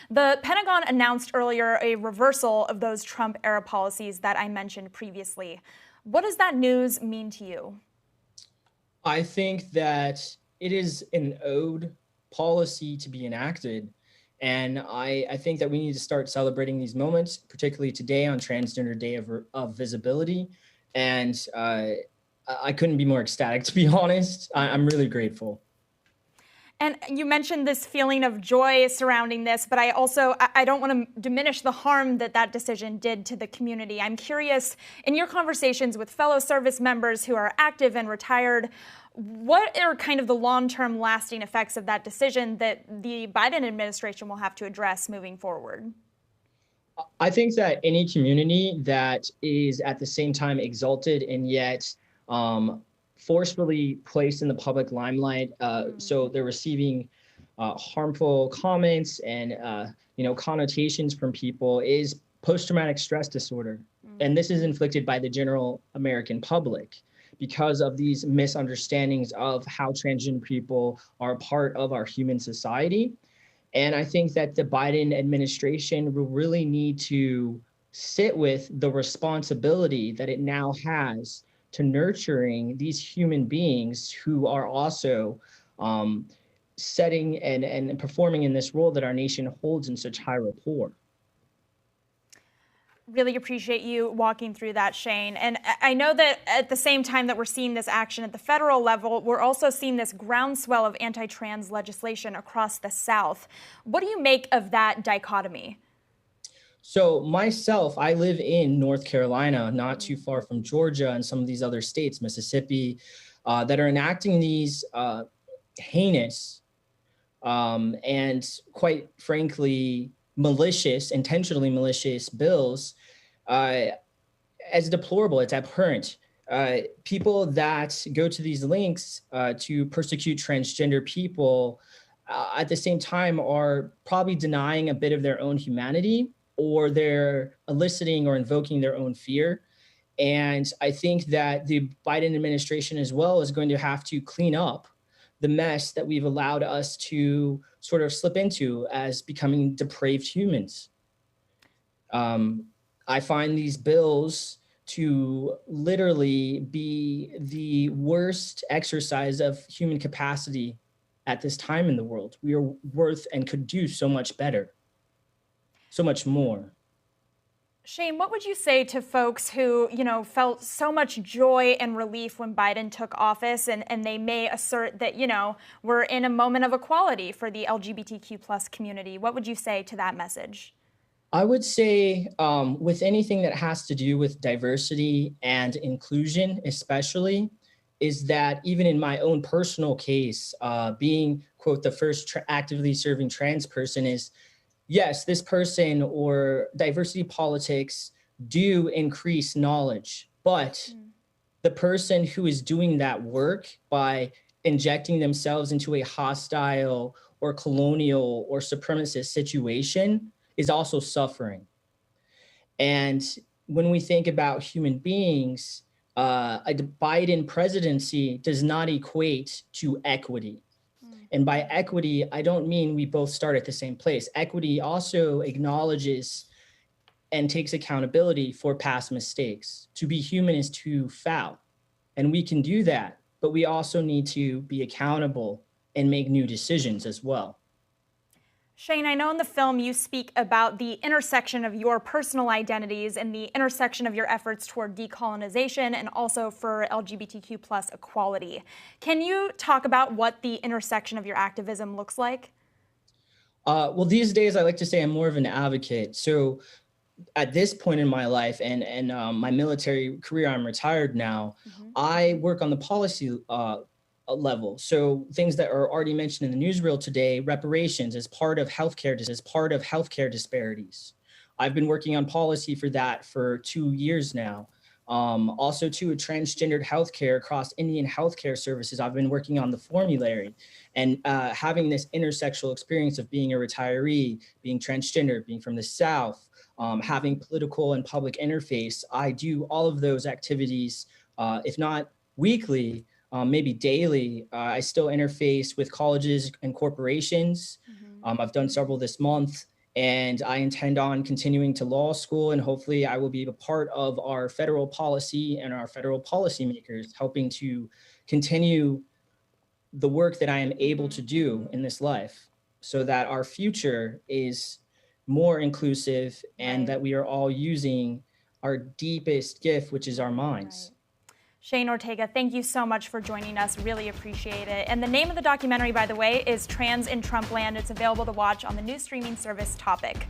The Pentagon announced earlier a reversal of those Trump-era policies that I mentioned previously. What does that news mean to you? I think that it is an owed policy to be enacted. And I think that we need to start celebrating these moments, particularly today on Transgender Day of Visibility. And I couldn't be more ecstatic, to be honest. I'm really grateful. And you mentioned this feeling of joy surrounding this, but I don't want to diminish the harm that that decision did to the community. I'm curious, in your conversations with fellow service members who are active and retired, what are kind of the long-term lasting effects of that decision that the Biden administration will have to address moving forward? I think that any community that is at the same time exalted and yet forcefully placed in the public limelight, so they're receiving harmful comments and connotations from people, is post-traumatic stress disorder. And this is inflicted by the general American public because of these misunderstandings of how transgender people are a part of our human society. And I think that the Biden administration will really need to sit with the responsibility that it now has to nurturing these human beings who are also setting and performing in this role that our nation holds in such high rapport. Really appreciate you walking through that, Shane. And I know that at the same time that we're seeing this action at the federal level, we're also seeing this groundswell of anti-trans legislation across the South. What do you make of that dichotomy? So myself, I live in North Carolina, not too far from Georgia and some of these other states, Mississippi, that are enacting these heinous and quite frankly, intentionally malicious bills as deplorable, it's abhorrent. People that go to these links to persecute transgender people at the same time are probably denying a bit of their own humanity, or they're eliciting or invoking their own fear. And I think that the Biden administration as well is going to have to clean up the mess that we've allowed us to sort of slip into as becoming depraved humans. I find these bills to literally be the worst exercise of human capacity at this time in the world. We are worth and could do so much better, so much more. Shane, what would you say to folks who, felt so much joy and relief when Biden took office, and they may assert that, we're in a moment of equality for the LGBTQ plus community? What would you say to that message? I would say with anything that has to do with diversity and inclusion, especially, is that even in my own personal case, being, quote, the first actively serving trans person is, yes, this person or diversity politics do increase knowledge, but the person who is doing that work by injecting themselves into a hostile or colonial or supremacist situation is also suffering. And when we think about human beings, a Biden presidency does not equate to equity. And by equity, I don't mean we both start at the same place. Equity also acknowledges and takes accountability for past mistakes. To be human is to foul. And we can do that, but we also need to be accountable and make new decisions as well. Shane, I know in the film you speak about the intersection of your personal identities and the intersection of your efforts toward decolonization and also for LGBTQ plus equality. Can you talk about what the intersection of your activism looks like? Well, these days I like to say I'm more of an advocate. So at this point in my life and my military career, I'm retired now, I work on the policy level. So things that are already mentioned in the newsreel today, reparations as part of healthcare disparities. I've been working on policy for that for 2 years now. Also to transgendered healthcare across Indian healthcare services. I've been working on the formulary and having this intersectional experience of being a retiree, being transgender, being from the South, having political and public interface. I do all of those activities, if not weekly, maybe daily. I still interface with colleges and corporations. I've done several this month. And I intend on continuing to law school, and hopefully I will be a part of our federal policy and our federal policymakers helping to continue the work that I am able to do in this life so that our future is more inclusive and Right. that we are all using our deepest gift, which is our minds. Right. Shane Ortega, thank you so much for joining us. Really appreciate it. And the name of the documentary, by the way, is Trans in Trumpland. It's available to watch on the new streaming service Topic.